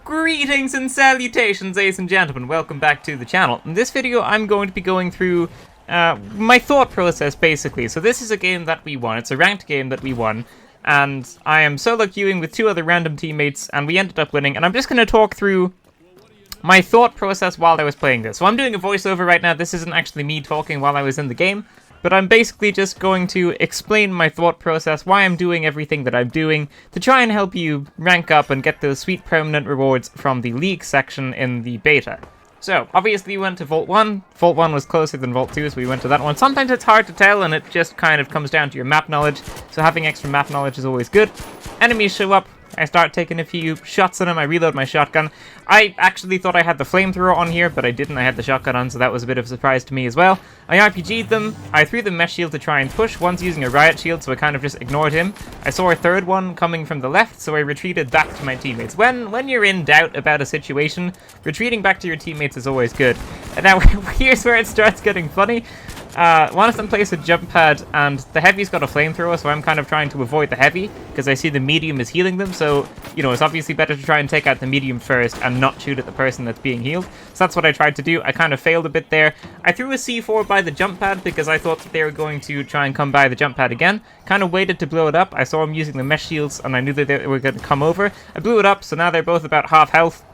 Greetings and salutations, ladies and gentlemen. Welcome back to the channel. In this video, I'm going to be going through my thought process, basically. So this is a game that we won. It's a ranked game that we won. And I am solo queuing with two other random teammates, and we ended up winning. And I'm just going to talk through my thought process while I was playing this. So I'm doing a voiceover right now. This isn't actually me talking while I was in the game. But I'm basically just going to explain my thought process, why I'm doing everything that I'm doing, to try and help you rank up and get those sweet permanent rewards from the league section in the beta. So, obviously we went to Vault 1. Vault 1 was closer than Vault 2, so we went to that one. Sometimes it's hard to tell, and it just kind of comes down to your map knowledge, so having extra map knowledge is always good. Enemies show up. I start taking a few shots at them. I reload my shotgun. I actually thought I had the flamethrower on here, but I didn't. I had the shotgun on, so that was a bit of a surprise to me as well. I RPG'd them. I threw the mesh shield to try and push. One's using a riot shield, so I kind of just ignored him. I saw a third one coming from the left, so I retreated back to my teammates. When you're in doubt about a situation, retreating back to your teammates is always good. And now, here's where it starts getting funny. One of them plays a jump pad, and the heavy's got a flamethrower, so I'm kind of trying to avoid the heavy, because I see the medium is healing them, so, you know, it's obviously better to try and take out the medium first and not shoot at the person that's being healed. So that's what I tried to do. I kind of failed a bit there. I threw a C4 by the jump pad, because I thought that they were going to try and come by the jump pad again. Kind of waited to blow it up. I saw them using the mesh shields, and I knew that they were going to come over. I blew it up, so now they're both about half health.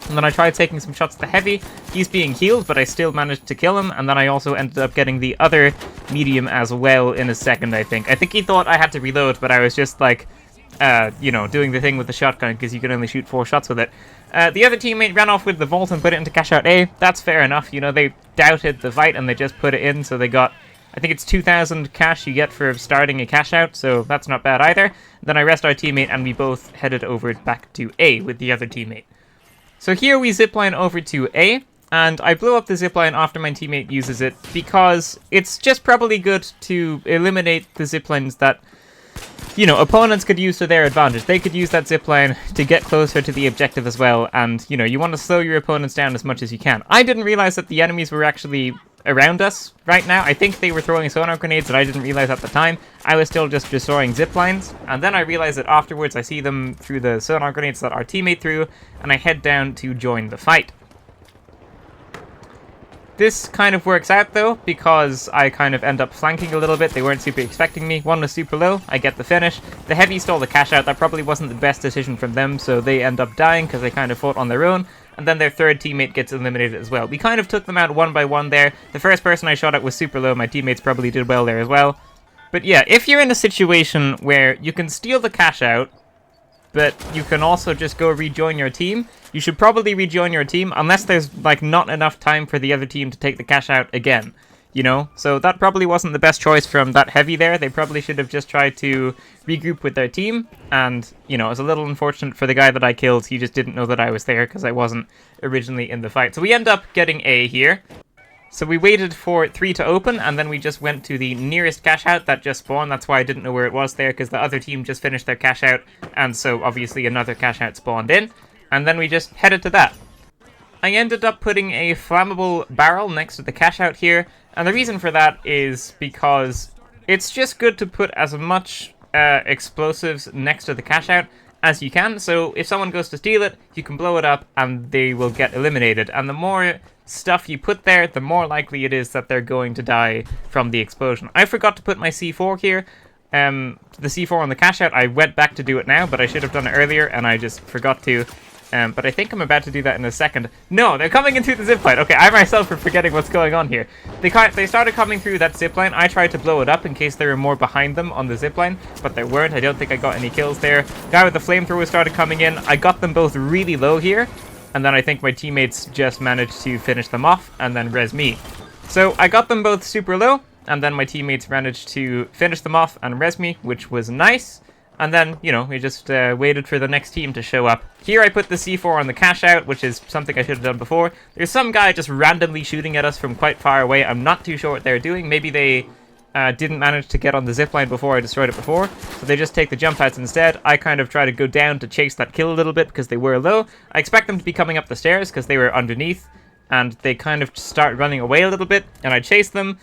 And then I tried taking some shots at the heavy. He's being healed, but I still managed to kill him. And then I also ended up getting the other medium as well in a second, I think. I think he thought I had to reload, but I was just like, you know, doing the thing with the shotgun, because you can only shoot 4 shots with it. The other teammate ran off with the Vault and put it into cash out A. That's fair enough. You know, they doubted the fight and they just put it in, so they got, I think it's 2,000 cash you get for starting a cash out, so that's not bad either. Then I rest our teammate and we both headed over back to A with the other teammate. So here we zipline over to A, and I blow up the zipline after my teammate uses it, because it's just probably good to eliminate the ziplines that, you know, opponents could use to their advantage. They could use that zipline to get closer to the objective as well, and, you know, you want to slow your opponents down as much as you can. I didn't realize that the enemies were actually around us right now. I think they were throwing sonar grenades that I didn't realize at the time. I was still just destroying zip lines, and then I realized that afterwards I see them through the sonar grenades that our teammate threw, and I head down to join the fight. This kind of works out though, because I kind of end up flanking a little bit. They weren't super expecting me. One was super low. I get the finish. The heavy stole the cash out. That probably wasn't the best decision from them, so they end up dying because they kind of fought on their own. And then their third teammate gets eliminated as well. We kind of took them out one by one there. The first person I shot at was super low. My teammates probably did well there as well. But yeah, if you're in a situation where you can steal the cash out, but you can also just go rejoin your team, you should probably rejoin your team, unless there's, like, not enough time for the other team to take the cash out again, you know? So that probably wasn't the best choice from that heavy there. They probably should have just tried to regroup with their team, and, you know, it was a little unfortunate for the guy that I killed. He just didn't know that I was there, because I wasn't originally in the fight. So we end up getting A here. So we waited for 3 to open, and then we just went to the nearest cash out that just spawned. That's why I didn't know where it was there, because the other team just finished their cash out, and so obviously another cash out spawned in, and then we just headed to that. I ended up putting a flammable barrel next to the cash out here, and the reason for that is because it's just good to put as much explosives next to the cash out as you can, so if someone goes to steal it, you can blow it up and they will get eliminated. And the more stuff you put there, the more likely it is that they're going to die from the explosion. I forgot to put my C4 here. The C4 on the cash out, I went back to do it now, but I should have done it earlier and I just forgot to. But I think I'm about to do that in a second. No, they're coming in through the zipline. Okay, I myself are forgetting what's going on here. They started coming through that zipline. I tried to blow it up in case there were more behind them on the zipline, but there weren't. I don't think I got any kills there. Guy with the flamethrower started coming in. I got them both really low here, and then I think my teammates just managed to finish them off and then res me. So I got them both super low, and then my teammates managed to finish them off and res me, which was nice. And then, you know, we just waited for the next team to show up. Here I put the C4 on the cash out, which is something I should have done before. There's some guy just randomly shooting at us from quite far away. I'm not too sure what they're doing. Maybe they didn't manage to get on the zipline before I destroyed it before, so they just take the jump pads instead. I kind of try to go down to chase that kill a little bit because they were low. I expect them to be coming up the stairs because they were underneath, and they kind of start running away a little bit, and I chase them.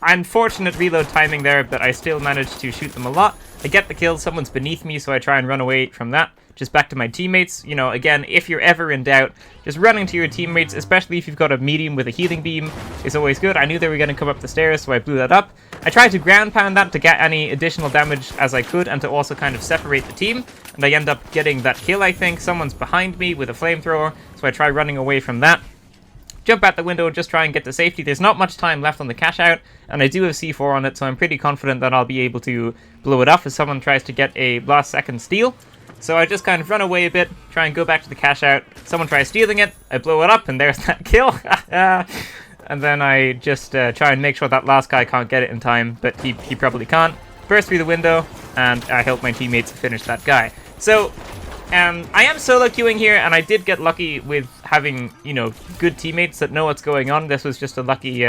Unfortunate reload timing there, but I still managed to shoot them a lot. I get the kill, someone's beneath me, so I try and run away from that. just back to my teammates. You know, again, if you're ever in doubt, just running to your teammates, especially if you've got a medium with a healing beam, is always good. I knew they were going to come up the stairs, so I blew that up. I tried to ground pound that to get any additional damage as I could, and to also kind of separate the team, and I end up getting that kill, I think. Someone's behind me with a flamethrower, so I try running away from that. Jump out the window and just try and get to safety. There's not much time left on the cash out, and I do have C4 on it, so I'm pretty confident that I'll be able to blow it off if someone tries to get a last second steal. So I just kind of run away a bit, try and go back to the cash out. Someone tries stealing it, I blow it up, and there's that kill. And then I just try and make sure that last guy can't get it in time, but he probably can't. Burst through the window, and I help my teammates finish that guy. So I am solo queuing here, and I did get lucky with having, you know, good teammates that know what's going on. This was just a lucky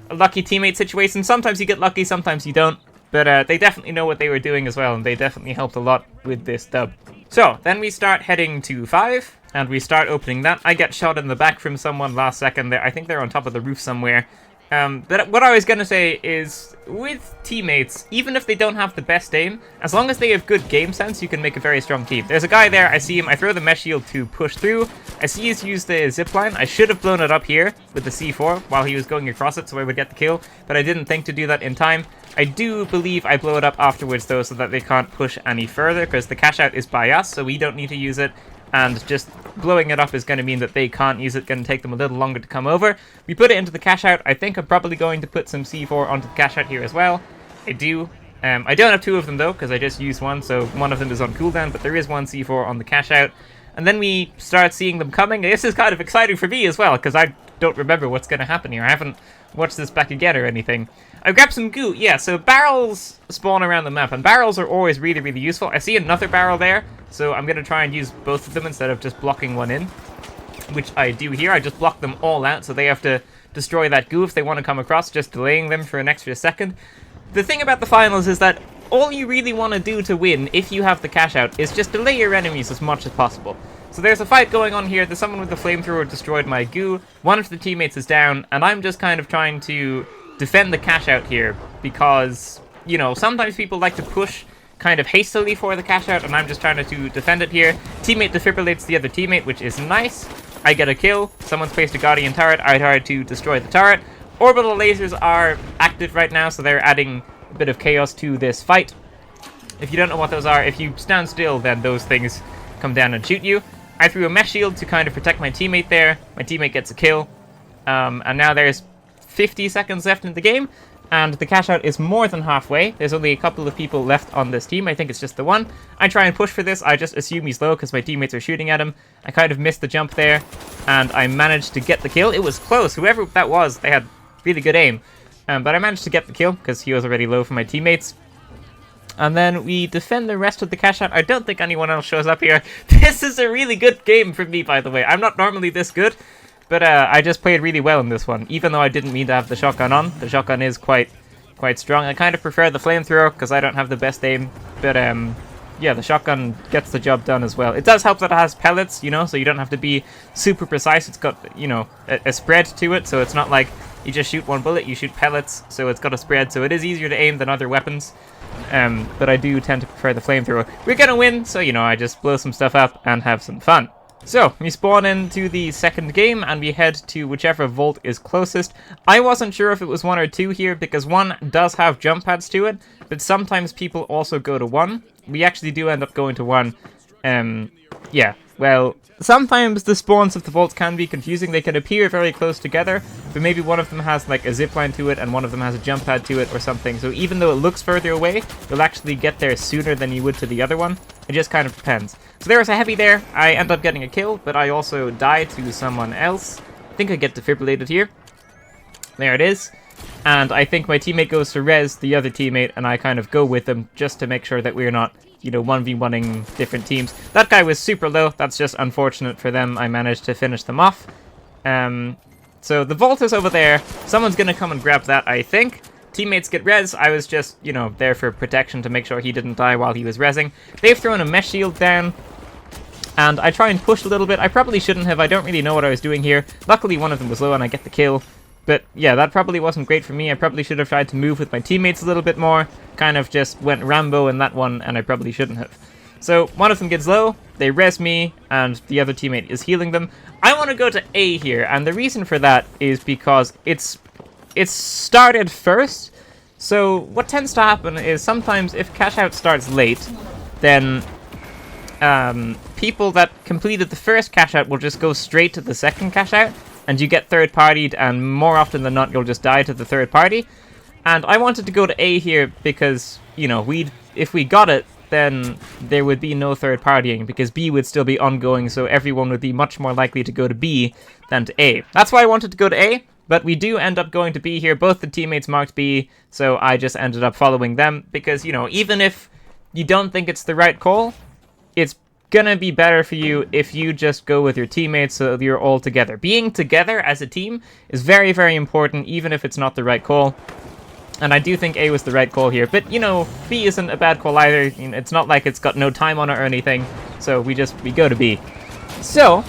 teammate situation. Sometimes you get lucky, sometimes you don't. But they definitely know what they were doing as well, and they definitely helped a lot with this dub. So, then we start heading to 5, and we start opening that. I get shot in the back from someone last second there. I think they're on top of the roof somewhere. But what I was going to say is, with teammates, even if they don't have the best aim, as long as they have good game sense, you can make a very strong team. There's a guy there, I see him, I throw the mesh shield to push through. I see he's used the zipline. I should have blown it up here with the C4 while he was going across it so I would get the kill, but I didn't think to do that in time. I do believe I blow it up afterwards though, so that they can't push any further, because the cash out is by us, so we don't need to use it. And just blowing it up is going to mean that they can't use it, going to take them a little longer to come over. We put it into the cash out. I think I'm probably going to put some C4 onto the cash out here as well. I do. I don't have 2 of them though, because I just used 1, so one of them is on cooldown, but there is 1 C4 on the cash out. And then we start seeing them coming. This is kind of exciting for me as well, because I don't remember what's going to happen here. I haven't watched this back again or anything. I grabbed some goo. Yeah, so barrels spawn around the map, and barrels are always really, really useful. I see another barrel there, so I'm going to try and use both of them instead of just blocking one in, which I do here. I just block them all out, so they have to destroy that goo if they want to come across, just delaying them for an extra second. The thing about the finals is that all you really want to do to win, if you have the cash out, is just delay your enemies as much as possible. So there's a fight going on here. There's someone with the flamethrower destroyed my goo. One of the teammates is down, and I'm just kind of trying to defend the cash out here because, you know, sometimes people like to push kind of hastily for the cash out, and I'm just trying to defend it here. Teammate defibrillates the other teammate, which is nice. I get a kill. Someone's placed a Guardian turret. I try to destroy the turret. Orbital lasers are active right now, so they're adding a bit of chaos to this fight. If you don't know what those are, if you stand still, then those things come down and shoot you. I threw a mesh shield to kind of protect my teammate there. My teammate gets a kill. And now there's 50 seconds left in the game, and the cash out is more than halfway. There's only a couple of people left on this team. I think it's just the one. I try and push for this. I just assume he's low because my teammates are shooting at him. I kind of missed the jump there, and I managed to get the kill. It was close. Whoever that was, they had really good aim. But I managed to get the kill because he was already low for my teammates. And then we defend the rest of the cash out. I don't think anyone else shows up here. This is a really good game for me, by the way. I'm not normally this good, but I just played really well in this one, even though I didn't mean to have the shotgun on. The shotgun is quite strong. I kind of prefer the flamethrower because I don't have the best aim, but yeah, the shotgun gets the job done as well. It does help that it has pellets, you know, so you don't have to be super precise. It's got, you know, a spread to it, so it's not like you just shoot one bullet, you shoot pellets, so it's got a spread, so it is easier to aim than other weapons. But I do tend to prefer the flamethrower. We're gonna win, so, you know, I just blow some stuff up and have some fun. So, we spawn into the second game, and we head to whichever vault is closest. I wasn't sure if it was 1 or 2 here, because 1 does have jump pads to it, but sometimes people also go to 1. We actually do end up going to 1. Yeah, well, sometimes the spawns of the vaults can be confusing. They can appear very close together, but maybe one of them has like a zipline to it and one of them has a jump pad to it or something. So even though it looks further away, you'll actually get there sooner than you would to the other one. It just kind of depends. So there was a heavy there. I end up getting a kill, but I also die to someone else. I think I get defibrillated here. There it is. And I think my teammate goes to res the other teammate, and I kind of go with them just to make sure that we're not, you know, 1v1ing different teams. That guy was super low. That's just unfortunate for them. I managed to finish them off. So the vault is over there. Someone's going to come and grab that, I think. Teammates get res. I was just, you know, there for protection to make sure he didn't die while he was resing. They've thrown a mesh shield down, and I try and push a little bit. I probably shouldn't have. I don't really know what I was doing here. Luckily, one of them was low, and I get the kill. But yeah, that probably wasn't great for me. I probably should have tried to move with my teammates a little bit more. Kind of just went Rambo in that one, and I probably shouldn't have. So one of them gets low, they res me, and the other teammate is healing them. I want to go to A here, and the reason for that is because it's started first. So what tends to happen is sometimes if cash out starts late, then people that completed the first cash out will just go straight to the second cash out, and you get third partied, and more often than not you'll just die to the third party. And I wanted to go to A here because, you know, if we got it, then there would be no third partying, because B would still be ongoing, so everyone would be much more likely to go to B than to A. That's why I wanted to go to A, but we do end up going to B here. Both the teammates marked B, so I just ended up following them, because, you know, even if you don't think it's the right call, it's gonna be better for you if you just go with your teammates so you're all together. Being together as a team is very, very important, even if it's not the right call. And I do think A was the right call here. But, you know, B isn't a bad call either. You know, it's not like it's got no time on it or anything. So we go to B. So,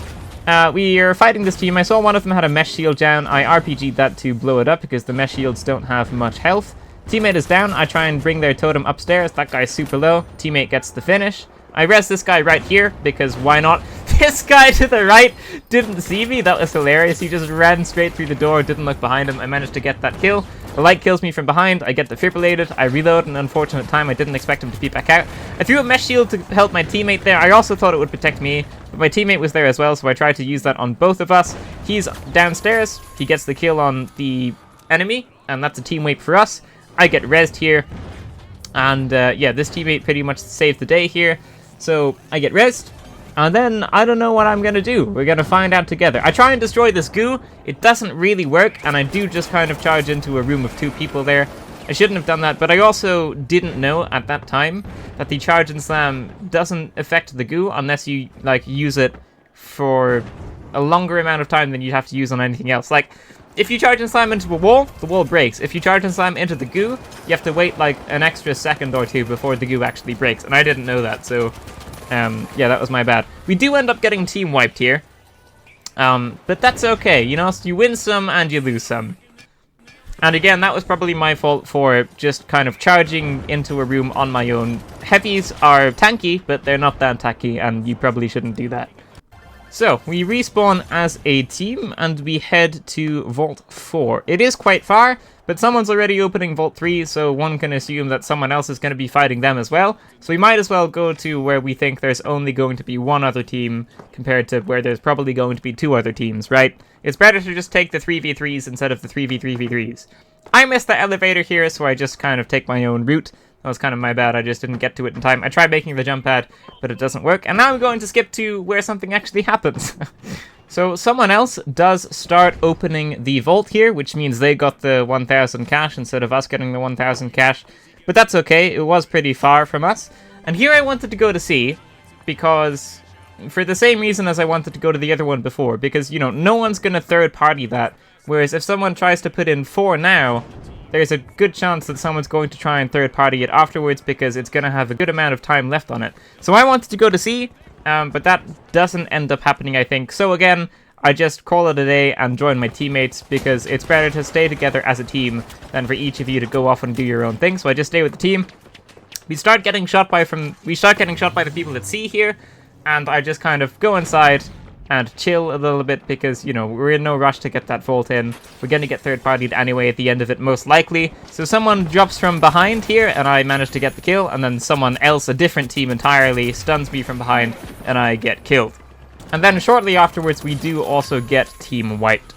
we are fighting this team. I saw one of them had a mesh shield down. I RPG'd that to blow it up because the mesh shields don't have much health. Teammate is down. I try and bring their totem upstairs. That guy's super low. Teammate gets the finish. I res this guy right here because why not? This guy to the right didn't see me. That was hilarious. He just ran straight through the door, didn't look behind him. I managed to get that kill. The light kills me from behind. I get defibrillated. I reload. An unfortunate time. I didn't expect him to peep back out. I threw a mesh shield to help my teammate there. I also thought it would protect me, but my teammate was there as well, so I tried to use that on both of us. He's downstairs. He gets the kill on the enemy, and that's a team wipe for us. I get rezzed here, and yeah, this teammate pretty much saved the day here. So I get rezzed, and then I don't know what I'm gonna do. We're gonna find out together. I try and destroy this goo. It doesn't really work, and I do just kind of charge into a room of 2 people there. I shouldn't have done that, but I also didn't know at that time that the charge and slam doesn't affect the goo unless you like use it for a longer amount of time than you'd have to use on anything else. Like, if you charge and slam into a wall, the wall breaks. If you charge and slam into the goo, you have to wait like an extra second or 2 before the goo actually breaks, and I didn't know that, so yeah, that was my bad. We do end up getting team wiped here, but that's okay, you know, so you win some and you lose some. And again, that was probably my fault for just kind of charging into a room on my own. Heavies are tanky, but they're not that tanky, and you probably shouldn't do that. So, we respawn as a team, and we head to Vault 4. It is quite far, but someone's already opening Vault 3, so one can assume that someone else is going to be fighting them as well. So we might as well go to where we think there's only going to be one other team, compared to where there's probably going to be 2 other teams, right? It's better to just take the 3v3s instead of the 3v3v3s. I missed the elevator here, so I just kind of take my own route. That was kind of my bad, I just didn't get to it in time. I tried making the jump pad, but it doesn't work. And now I'm going to skip to where something actually happens. So someone else does start opening the vault here, which means they got the 1,000 cash instead of us getting the 1,000 cash. But that's okay, it was pretty far from us. And here I wanted to go to C, because for the same reason as I wanted to go to the other one before, because, you know, no one's going to third party that. Whereas if someone tries to put in 4 now, there's a good chance that someone's going to try and third party it afterwards because it's going to have a good amount of time left on it. So I wanted to go to C, but that doesn't end up happening, I think. So again, I just call it a day and join my teammates because it's better to stay together as a team than for each of you to go off and do your own thing. So I just stay with the team. We start getting shot by the people at C here, and I just kind of go inside and chill a little bit because, you know, we're in no rush to get that vault in. We're going to get third-partied anyway at the end of it, most likely. So someone drops from behind here, and I manage to get the kill, and then someone else, a different team entirely, stuns me from behind, and I get killed. And then shortly afterwards, we do also get team wiped.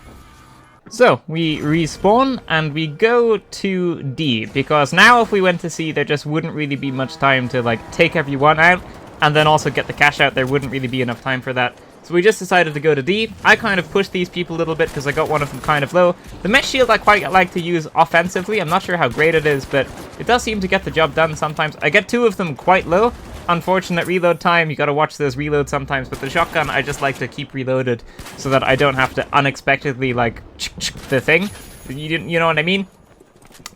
So, we respawn, and we go to D, because now if we went to C, there just wouldn't really be much time to, like, take everyone out, and then also get the cash out. There wouldn't really be enough time for that. So we just decided to go to D. I kind of pushed these people a little bit because I got one of them kind of low. The mesh shield I quite like to use offensively. I'm not sure how great it is, but it does seem to get the job done sometimes. I get 2 of them quite low. Unfortunate reload time. You gotta watch those reloads sometimes, but the shotgun I just like to keep reloaded so that I don't have to unexpectedly, like, the thing. You know what I mean?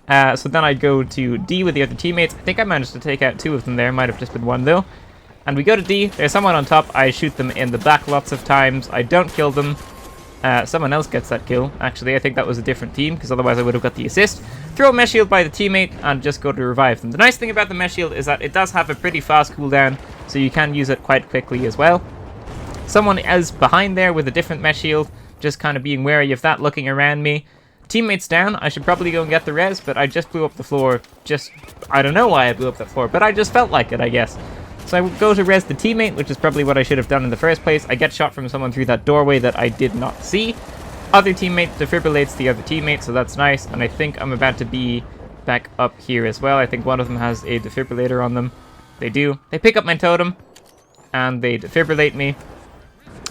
So then I go to D with the other teammates. I think I managed to take out 2 of them there. Might have just been 1 though. And we go to D, there's someone on top, I shoot them in the back lots of times, I don't kill them, Someone else gets that kill. Actually, I think that was a different team, because otherwise I would have got the assist. Throw a mesh shield by the teammate and just go to revive them. The nice thing about the mesh shield is that it does have a pretty fast cooldown, so you can use it quite quickly as well. Someone is behind there with a different mesh shield, just kind of being wary of that, looking around me. Teammate's down. I should probably go and get the res, but I just blew up the floor. I don't know why I blew up that floor, but I just felt like it, I guess. So I go to res the teammate, which is probably what I should have done in the first place. I get shot from someone through that doorway that I did not see. Other teammate defibrillates the other teammate, so that's nice. And I think I'm about to be back up here as well. I think one of them has a defibrillator on them. They do. They pick up my totem, and they defibrillate me.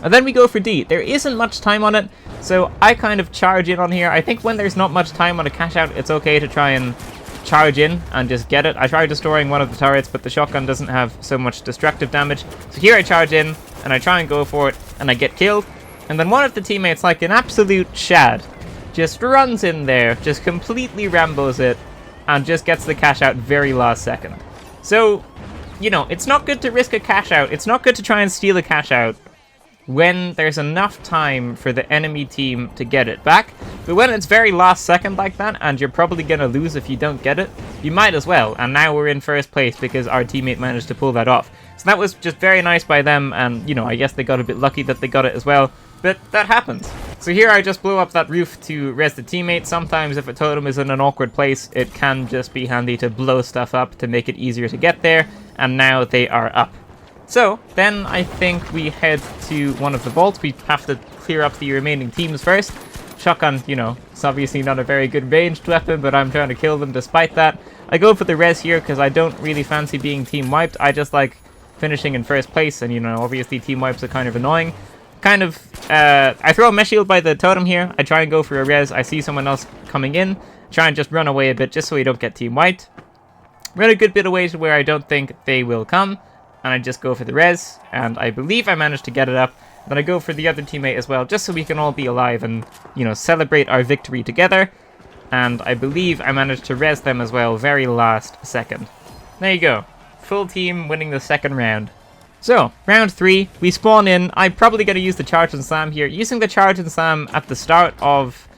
And then we go for D. There isn't much time on it, so I kind of charge in on here. I think when there's not much time on a cash out, it's okay to try and charge in and just get it. I tried destroying one of the turrets, but the shotgun doesn't have so much destructive damage. So here I charge in, and I try and go for it, and I get killed. And then one of the teammates, like an absolute shad, just runs in there, just completely Rambos it, and just gets the cash out very last second. So, you know, it's not good to risk a cash out. It's not good to try and steal a cash out when there's enough time for the enemy team to get it back. But when it's very last second like that, and you're probably going to lose if you don't get it, you might as well. And now we're in first place because our teammate managed to pull that off. So that was just very nice by them, and, you know, I guess they got a bit lucky that they got it as well. But that happens. So here I just blew up that roof to res the teammate. Sometimes if a totem is in an awkward place, it can just be handy to blow stuff up to make it easier to get there. And now they are up. So, then I think we head to one of the vaults. We have to clear up the remaining teams first. Shotgun, you know, it's obviously not a very good ranged weapon, but I'm trying to kill them despite that. I go for the res here because I don't really fancy being team wiped. I just like finishing in first place, and, you know, obviously team wipes are kind of annoying. I throw a mesh shield by the totem here. I try and go for a res. I see someone else coming in. Try and just run away a bit just so we don't get team wiped. Run a good bit away to where I don't think they will come. And I just go for the res, and I believe I managed to get it up. Then I go for the other teammate as well, just so we can all be alive and, you know, celebrate our victory together. And I believe I managed to res them as well, very last second. There you go. Full team winning the second round. So, round 3, we spawn in. I'm probably going to use the charge and slam here. Using the charge and slam at the start of,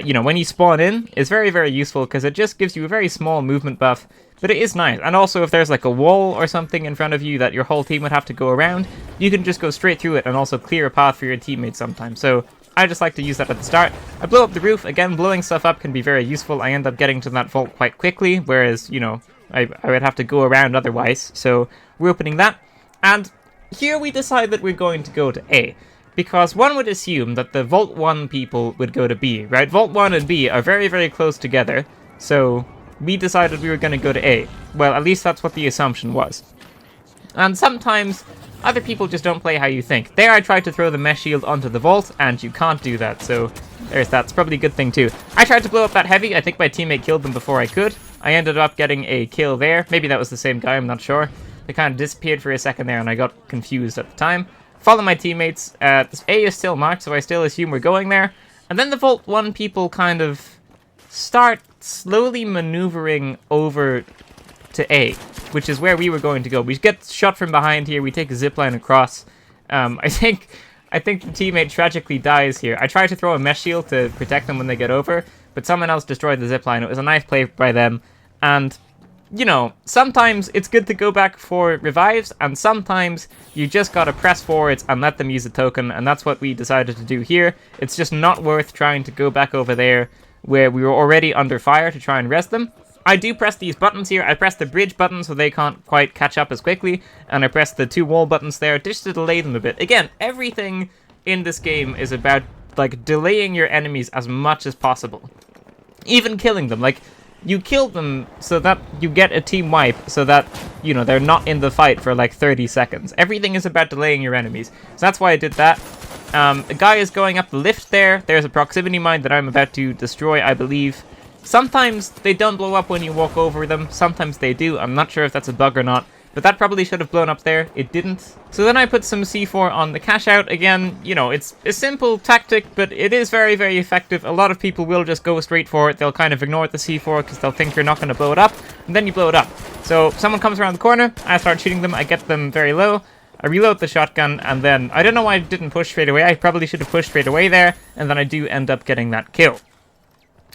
you know, when you spawn in is very, very useful because it just gives you a very small movement buff. But it is nice. And also if there's like a wall or something in front of you that your whole team would have to go around, you can just go straight through it and also clear a path for your teammates sometimes. So I just like to use that at the start. I blow up the roof. Again, blowing stuff up can be very useful. I end up getting to that vault quite quickly, whereas, you know, I would have to go around otherwise. So we're opening that. And here we decide that we're going to go to A. Because one would assume that the Vault 1 people would go to B, right? Vault 1 and B are very, very close together. So we decided we were going to go to A. Well, at least that's what the assumption was. And sometimes other people just don't play how you think. There I tried to throw the mesh shield onto the vault, and you can't do that, so there's that. It's probably a good thing too. I tried to blow up that heavy. I think my teammate killed them before I could. I ended up getting a kill there. Maybe that was the same guy, I'm not sure. They kind of disappeared for a second there, and I got confused at the time. Follow my teammates. A is still marked, so I still assume we're going there. And then the Vault 1 people kind of start slowly maneuvering over to A, which is where we were going to go. We get shot from behind here. We take a zipline across. I think the teammate tragically dies here. I tried to throw a mesh shield to protect them when they get over, but someone else destroyed the zipline. It was a nice play by them. And, you know, sometimes it's good to go back for revives, and sometimes you just gotta press forwards and let them use a token, and that's what we decided to do here. It's just not worth trying to go back over there where we were already under fire to try and rest them. I do press these buttons here. I press the bridge button so they can't quite catch up as quickly, and I press the 2 wall buttons there just to delay them a bit. Again, everything in this game is about, like, delaying your enemies as much as possible. Even killing them. Like, you kill them so that you get a team wipe, so that, you know, they're not in the fight for like 30 seconds. Everything is about delaying your enemies. So that's why I did that. A guy is going up the lift there. There's a proximity mine that I'm about to destroy, I believe. Sometimes they don't blow up when you walk over them. Sometimes they do. I'm not sure if that's a bug or not. But that probably should have blown up there. It didn't. So then I put some C4 on the cash out. Again, you know, it's a simple tactic, but it is very, very effective. A lot of people will just go straight for it. They'll kind of ignore the C4 because they'll think you're not going to blow it up. And then you blow it up. So someone comes around the corner. I start shooting them. I get them very low. I reload the shotgun, and then I don't know why I didn't push straight away. I probably should have pushed straight away there, and then I do end up getting that kill.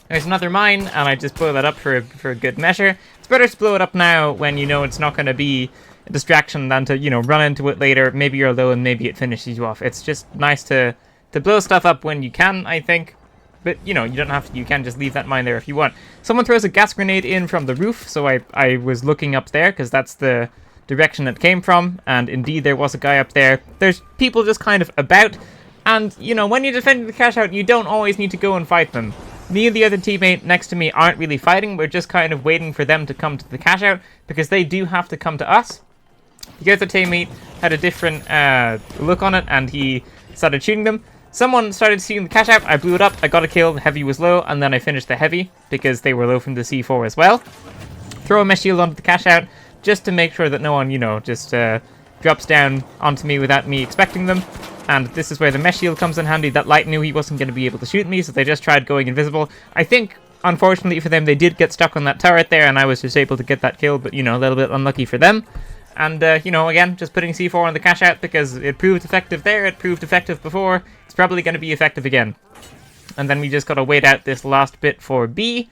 There's another mine, and I just blow that up for a good measure. It's better to blow it up now when you know it's not going to be a distraction than to, you know, run into it later. Maybe you're low and maybe it finishes you off. It's just nice to blow stuff up when you can, I think. But, you know, you don't have to, you can just leave that mine there if you want. Someone throws a gas grenade in from the roof, so I was looking up there, because that's the direction it came from, and indeed there was a guy up there. There's people just kind of about, and, you know, when you're defending the cash out, you don't always need to go and fight them. Me and the other teammate next to me aren't really fighting, we're just kind of waiting for them to come to the cash out, because they do have to come to us. The other teammate had a different look on it, and he started shooting them. Someone started shooting the cash out, I blew it up, I got a kill, the heavy was low, and then I finished the heavy, because they were low from the C4 as well. Throw a mesh shield onto the cash out, just to make sure that no one, you know, just drops down onto me without me expecting them. And this is where the mesh shield comes in handy. That light knew he wasn't going to be able to shoot me, so they just tried going invisible. I think, unfortunately for them, they did get stuck on that turret there, and I was just able to get that kill, but, you know, a little bit unlucky for them. And, you know, again, just putting C4 on the cash out because it proved effective there, it proved effective before, it's probably going to be effective again. And then we just got to wait out this last bit for B.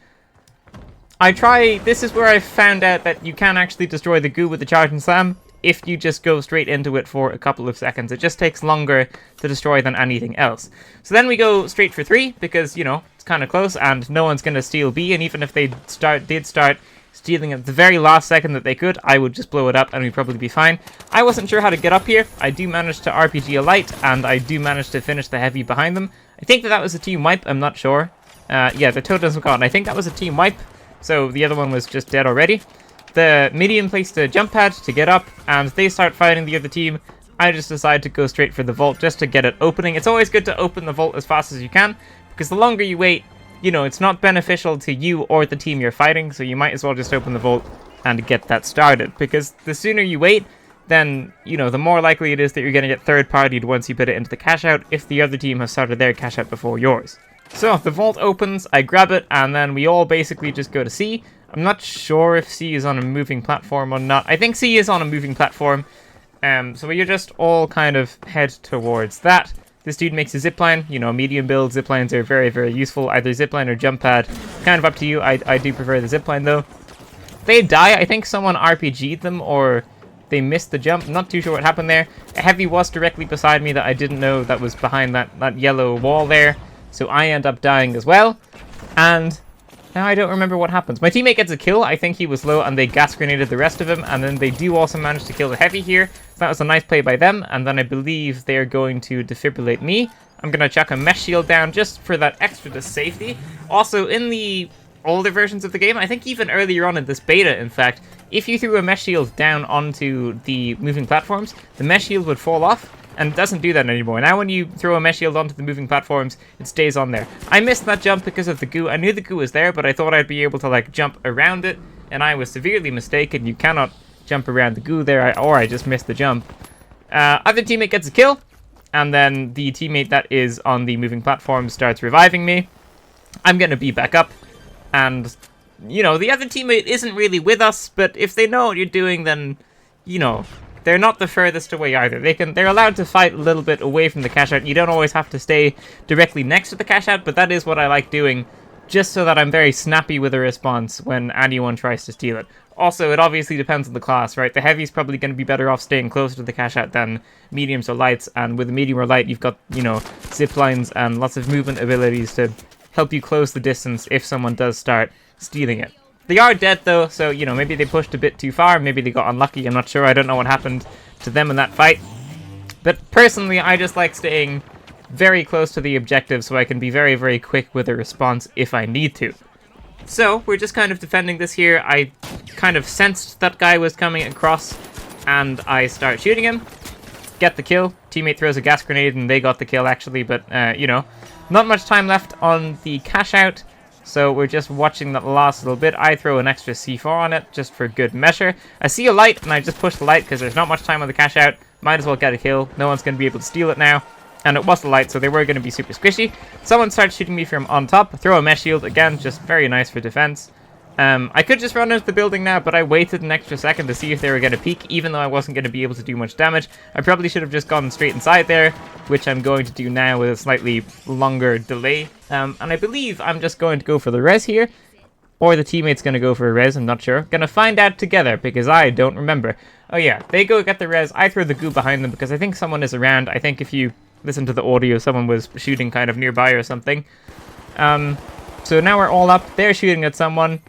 This is where I found out that you can actually destroy the goo with the charge and slam if you just go straight into it for a couple of seconds. It just takes longer to destroy than anything else. So then we go straight for 3 because, you know, it's kind of close and no one's going to steal B, and even if they did start stealing at the very last second that they could, I would just blow it up and we'd probably be fine. I wasn't sure how to get up here. I do manage to RPG a light and I do manage to finish the heavy behind them. I think that was a team wipe, I'm not sure. Yeah, the totems were gone. I think that was a team wipe. So the other one was just dead already. The medium placed a jump pad to get up, and they start fighting the other team. I just decide to go straight for the vault just to get it opening. It's always good to open the vault as fast as you can, because the longer you wait, you know, it's not beneficial to you or the team you're fighting, so you might as well just open the vault and get that started. Because the sooner you wait, then, you know, the more likely it is that you're going to get third-partied once you put it into the cash out if the other team has started their cash out before yours. So, the vault opens, I grab it, and then we all basically just go to C. I'm not sure if C is on a moving platform or not. I think C is on a moving platform. So we just all kind of head towards that. This dude makes a zipline. You know, medium build ziplines are very, very useful. Either zipline or jump pad. Kind of up to you. I do prefer the zipline, though. They die. I think someone RPG'd them, or they missed the jump. I'm not too sure what happened there. A heavy was directly beside me that I didn't know that was behind that yellow wall there. So I end up dying as well, and now I don't remember what happens. My teammate gets a kill, I think he was low, and they gas grenaded the rest of him, and then they do also manage to kill the heavy here. So that was a nice play by them, and then I believe they're going to defibrillate me. I'm going to chuck a mesh shield down just for that extra safety. Also, in the older versions of the game, I think even earlier on in this beta, in fact, if you threw a mesh shield down onto the moving platforms, the mesh shield would fall off. And it doesn't do that anymore. Now when you throw a mesh shield onto the moving platforms, it stays on there. I missed that jump because of the goo. I knew the goo was there, but I thought I'd be able to, like, jump around it. And I was severely mistaken. You cannot jump around the goo there, or I just missed the jump. Other teammate gets a kill. And then the teammate that is on the moving platform starts reviving me. I'm going to be back up. And, you know, the other teammate isn't really with us. But if they know what you're doing, then, you know, they're not the furthest away either. They're allowed to fight a little bit away from the cash out. You don't always have to stay directly next to the cash out, but that is what I like doing, just so that I'm very snappy with a response when anyone tries to steal it. Also, it obviously depends on the class, right? The heavy's probably going to be better off staying closer to the cash out than mediums or lights, and with a medium or light, you've got, you know, zip lines and lots of movement abilities to help you close the distance if someone does start stealing it. They are dead, though, so, you know, maybe they pushed a bit too far, maybe they got unlucky, I'm not sure, I don't know what happened to them in that fight. But personally, I just like staying very close to the objective so I can be very, very quick with a response if I need to. So, we're just kind of defending this here. I kind of sensed that guy was coming across, and I start shooting him. Get the kill. Teammate throws a gas grenade, and they got the kill, actually, but, you know, not much time left on the cash out. So we're just watching that last little bit. I throw an extra C4 on it, just for good measure. I see a light, and I just push the light, because there's not much time on the cash out. Might as well get a kill. No one's going to be able to steal it now. And it was the light, so they were going to be super squishy. Someone starts shooting me from on top. Throw a mesh shield, again, just very nice for defense. I could just run into the building now, but I waited an extra second to see if they were going to peek, even though I wasn't going to be able to do much damage. I probably should have just gone straight inside there, which I'm going to do now with a slightly longer delay. And I believe I'm just going to go for the res here, or the teammate's going to go for a res, I'm not sure. Gonna find out together, because I don't remember. Oh yeah, they go get the res, I throw the goo behind them, because I think someone is around. I think if you listen to the audio, someone was shooting kind of nearby or something. So now we're all up, they're shooting at someone,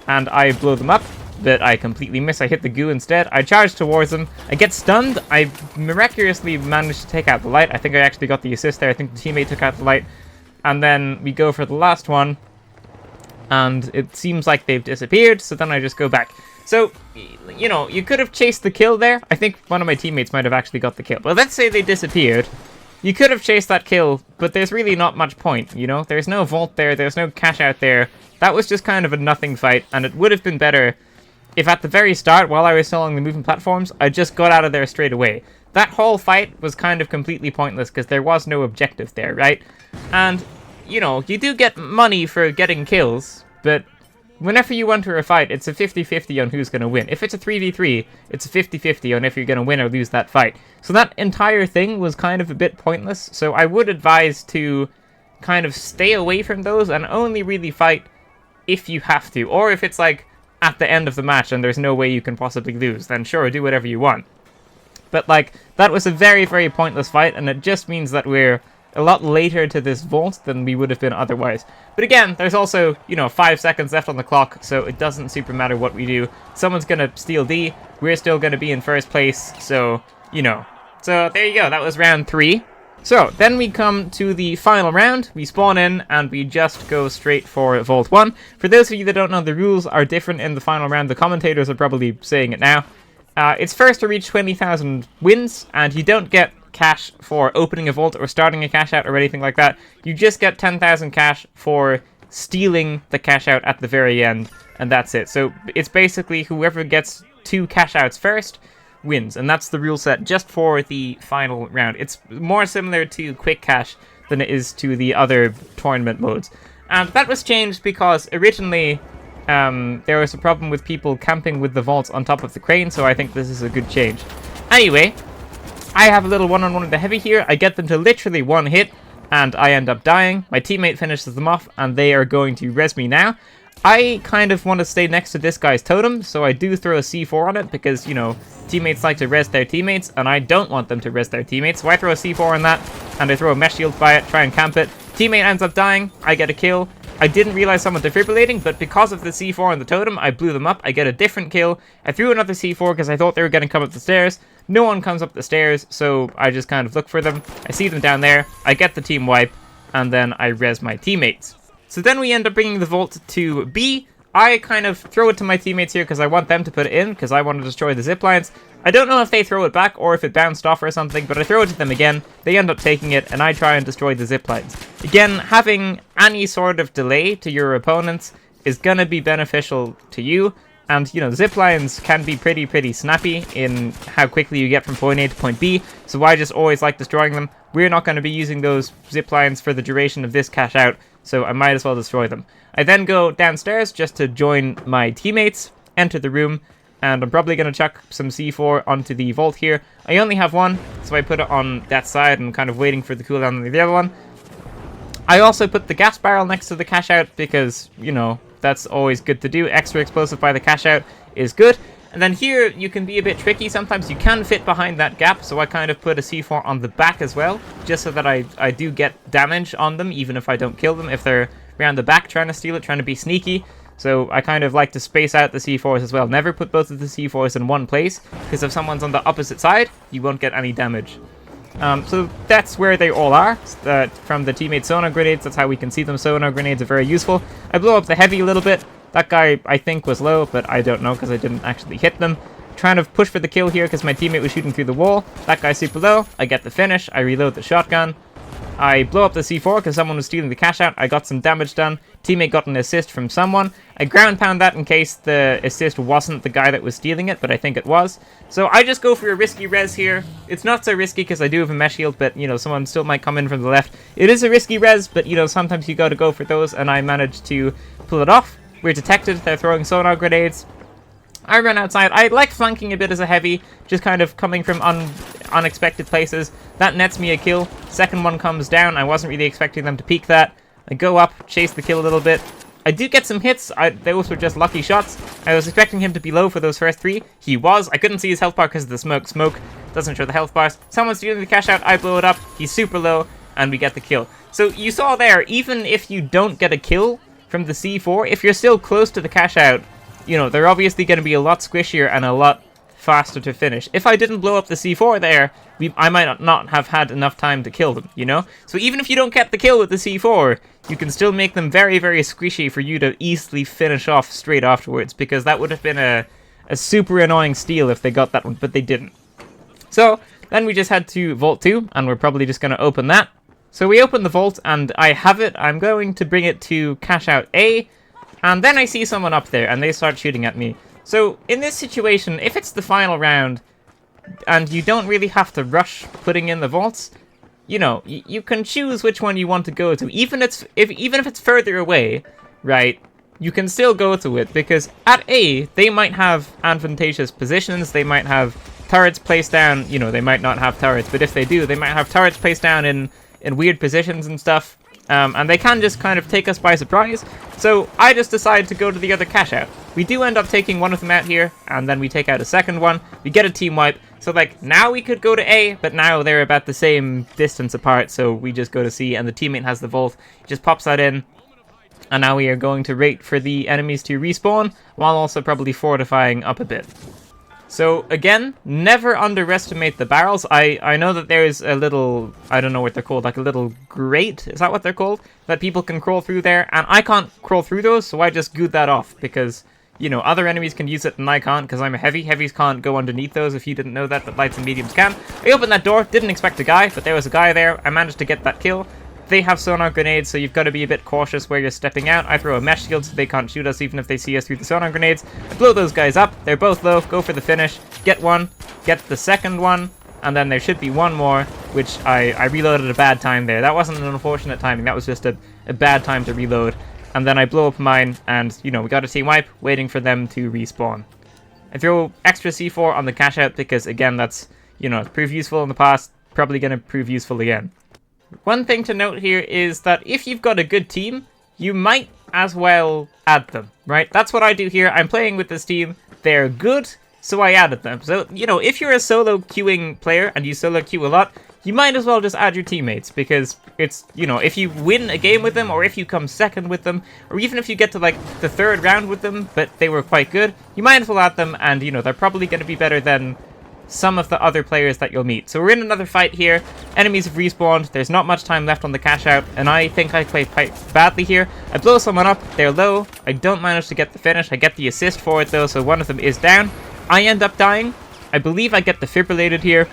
and I blow them up, but I completely miss. I hit the goo instead. I charge towards them. I get stunned. I miraculously managed to take out the light. I think I actually got the assist there. I think the teammate took out the light. And then we go for the last one, and it seems like they've disappeared, so then I just go back. So, you know, you could have chased the kill there. I think one of my teammates might have actually got the kill. But let's say they disappeared. You could have chased that kill, but there's really not much point, you know? There's no vault there, there's no cash out there. That was just kind of a nothing fight, and it would have been better if at the very start, while I was still on the moving platforms, I just got out of there straight away. That whole fight was kind of completely pointless, because there was no objective there, right? And, you know, you do get money for getting kills, but whenever you enter a fight, it's a 50-50 on who's going to win. If it's a 3v3, it's a 50-50 on if you're going to win or lose that fight. So that entire thing was kind of a bit pointless, so I would advise to kind of stay away from those and only really fight if you have to. Or if it's like at the end of the match and there's no way you can possibly lose, then sure, do whatever you want. But like, that was a very, very pointless fight, and it just means that we're a lot later to this vault than we would have been otherwise. But again, there's also, you know, 5 seconds left on the clock, so it doesn't super matter what we do. Someone's gonna steal D, we're still gonna be in first place, so, you know. So there you go, that was round 3. So, then we come to the final round, we spawn in, and we just go straight for Vault 1. For those of you that don't know, the rules are different in the final round. The commentators are probably saying it now. It's first to reach 20,000 wins, and you don't get cash for opening a vault or starting a cash out or anything like that. You just get 10,000 cash for stealing the cash out at the very end, and that's it. So, it's basically whoever gets 2 cash outs first wins, and that's the rule set just for the final round. It's more similar to Quick Cash than it is to the other tournament modes. And that was changed because originally there was a problem with people camping with the vaults on top of the crane, so I think this is a good change. Anyway, I have a little one-on-one with the heavy here. I get them to literally one hit, and I end up dying. My teammate finishes them off, and they are going to res me now. I kind of want to stay next to this guy's totem, so I do throw a C4 on it because, you know, teammates like to res their teammates, and I don't want them to res their teammates, so I throw a C4 on that, and I throw a mesh shield by it, try and camp it. Teammate ends up dying, I get a kill. I didn't realize someone defibrillating, but because of the C4 on the totem, I blew them up, I get a different kill. I threw another C4 because I thought they were going to come up the stairs. No one comes up the stairs, so I just kind of look for them. I see them down there, I get the team wipe, and then I res my teammates. So then we end up bringing the vault to B. I kind of throw it to my teammates here because I want them to put it in, because I want to destroy the zip lines. I don't know if they throw it back or if it bounced off or something, but I throw it to them again. They end up taking it, and I try and destroy the zip lines. Again, having any sort of delay to your opponents is going to be beneficial to you. And, you know, zip lines can be pretty snappy in how quickly you get from point A to point B, so I just always like destroying them. We're not going to be using those zip lines for the duration of this cash out, so I might as well destroy them. I then go downstairs just to join my teammates, enter the room, and I'm probably going to chuck some C4 onto the vault here. I only have one, so I put it on that side and kind of waiting for the cooldown on the other one. I also put the gas barrel next to the cash out because, you know, that's always good to do. Extra explosive by the cash out is good. And then here, you can be a bit tricky. Sometimes you can fit behind that gap, so I kind of put a C4 on the back as well, just so that I do get damage on them, even if I don't kill them, if they're around the back trying to steal it, trying to be sneaky. So I kind of like to space out the C4s as well. Never put both of the C4s in one place, because if someone's on the opposite side, you won't get any damage. So that's where they all are. From the teammate sonar grenades, that's how we can see them. Sonar grenades are very useful. I blow up the heavy a little bit. That guy, I think, was low, but I don't know because I didn't actually hit them. Trying to push for the kill here because my teammate was shooting through the wall. That guy's super low. I get the finish. I reload the shotgun. I blow up the C4 because someone was stealing the cash out. I got some damage done. Teammate got an assist from someone. I ground pound that in case the assist wasn't the guy that was stealing it, but I think it was. So I just go for a risky res here. It's not so risky because I do have a mesh shield, but, you know, someone still might come in from the left. It is a risky res, but, you know, sometimes you got to go for those, and I managed to pull it off. We're detected. They're throwing sonar grenades. I run outside. I like flanking a bit as a heavy, just kind of coming from unexpected places. That nets me a kill. Second one comes down. I wasn't really expecting them to peek that. I go up, chase the kill a little bit. I do get some hits. Those were just lucky shots. I was expecting him to be low for those first 3. He was. I couldn't see his health bar because of the smoke. Smoke doesn't show the health bars. Someone's stealing the cash out. I blow it up. He's super low, and we get the kill. So you saw there, even if you don't get a kill from the C4, if you're still close to the cash out, you know, they're obviously going to be a lot squishier and a lot faster to finish. If I didn't blow up the C4 there, I might not have had enough time to kill them, you know? So even if you don't get the kill with the C4, you can still make them very, very squishy for you to easily finish off straight afterwards, because that would have been a super annoying steal if they got that one, but they didn't. So then we just had to Vault 2, and we're probably just going to open that. So we open the vault, and I have it. I'm going to bring it to cash out A, and then I see someone up there, and they start shooting at me. So in this situation, if it's the final round, and you don't really have to rush putting in the vaults, you know, you can choose which one you want to go to. Even if it's further away, right, you can still go to it, because at A, they might have advantageous positions, they might have turrets placed down, you know, they might not have turrets, but if they do, they might have turrets placed down in weird positions and stuff, and they can just kind of take us by surprise. So I just decided to go to the other cash out. We do end up taking one of them out here, and then we take out a second one. We get a team wipe. So like, now we could go to A, but now they're about the same distance apart, so we just go to C, and the teammate has the vault. He just pops that in, and now we are going to wait for the enemies to respawn, while also probably fortifying up a bit. So again, never underestimate the barrels. I know that there's a little, I don't know what they're called, like a little grate, is that what they're called? That people can crawl through there, and I can't crawl through those, so I just gooed that off, because, you know, other enemies can use it and I can't, because I'm a heavy. Heavies can't go underneath those, if you didn't know that, but lights and mediums can. I opened that door, didn't expect a guy, but there was a guy there. I managed to get that kill. They have sonar grenades, so you've got to be a bit cautious where you're stepping out. I throw a mesh shield so they can't shoot us even if they see us through the sonar grenades. I blow those guys up. They're both low. Go for the finish. Get one. Get the second one. And then there should be one more, which I reloaded at a bad time there. That wasn't an unfortunate timing. That was just a bad time to reload. And then I blow up mine, and, you know, we got a team wipe, waiting for them to respawn. I throw extra C4 on the cash out because, again, that's, you know, proved useful in the past. Probably going to prove useful again. One thing to note here is that if you've got a good team, you might as well add them, right? That's what I do here. I'm playing with this team. They're good, so I added them. So, you know, if you're a solo queuing player and you solo queue a lot, you might as well just add your teammates, because it's, you know, if you win a game with them, or if you come second with them, or even if you get to, like, the third round with them, but they were quite good, you might as well add them, and, you know, they're probably going to be better than some of the other players that you'll meet. So we're in another fight here. Enemies have respawned. There's not much time left on the cash out, and I think I played quite badly here. I blow someone up. They're low. I don't manage to get the finish. I get the assist for it, though, so one of them is down. I end up dying. I believe I get defibrillated here,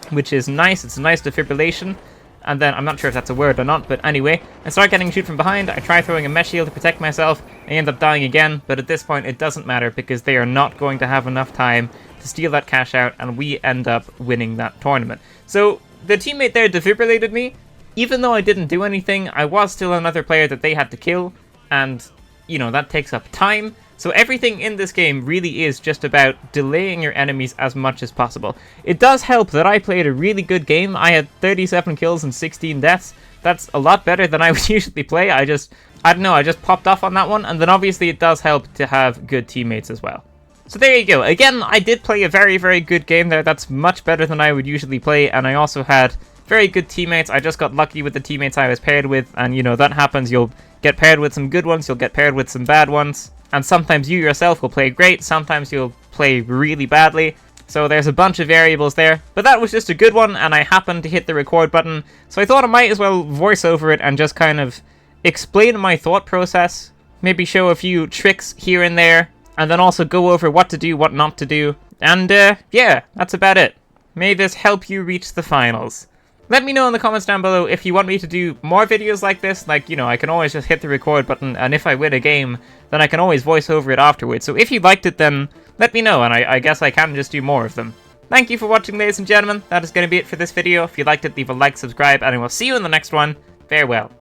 which is nice. It's a nice defibrillation. And then, I'm not sure if that's a word or not, but anyway, I start getting shoot from behind. I try throwing a mesh shield to protect myself. I end up dying again, but at this point it doesn't matter, because they are not going to have enough time to steal that cash out, and we end up winning that tournament. So the teammate there defibrillated me. Even though I didn't do anything, I was still another player that they had to kill, and, you know, that takes up time. So everything in this game really is just about delaying your enemies as much as possible. It does help that I played a really good game. I had 37 kills and 16 deaths. That's a lot better than I would usually play. I don't know, I just popped off on that one. And then obviously it does help to have good teammates as well. So there you go. Again, I did play a very, very good game there. That's much better than I would usually play. And I also had very good teammates. I just got lucky with the teammates I was paired with. And, you know, that happens. You'll get paired with some good ones. You'll get paired with some bad ones. And sometimes you yourself will play great, sometimes you'll play really badly. So there's a bunch of variables there. But that was just a good one, and I happened to hit the record button. So I thought I might as well voice over it and just kind of explain my thought process. Maybe show a few tricks here and there. And then also go over what to do, what not to do. And yeah, that's about it. May this help you reach the finals. Let me know in the comments down below if you want me to do more videos like this. Like, you know, I can always just hit the record button, and if I win a game, then I can always voice over it afterwards. So if you liked it, then let me know, and I guess I can just do more of them. Thank you for watching, ladies and gentlemen. That is going to be it for this video. If you liked it, leave a like, subscribe, and I will see you in the next one. Farewell.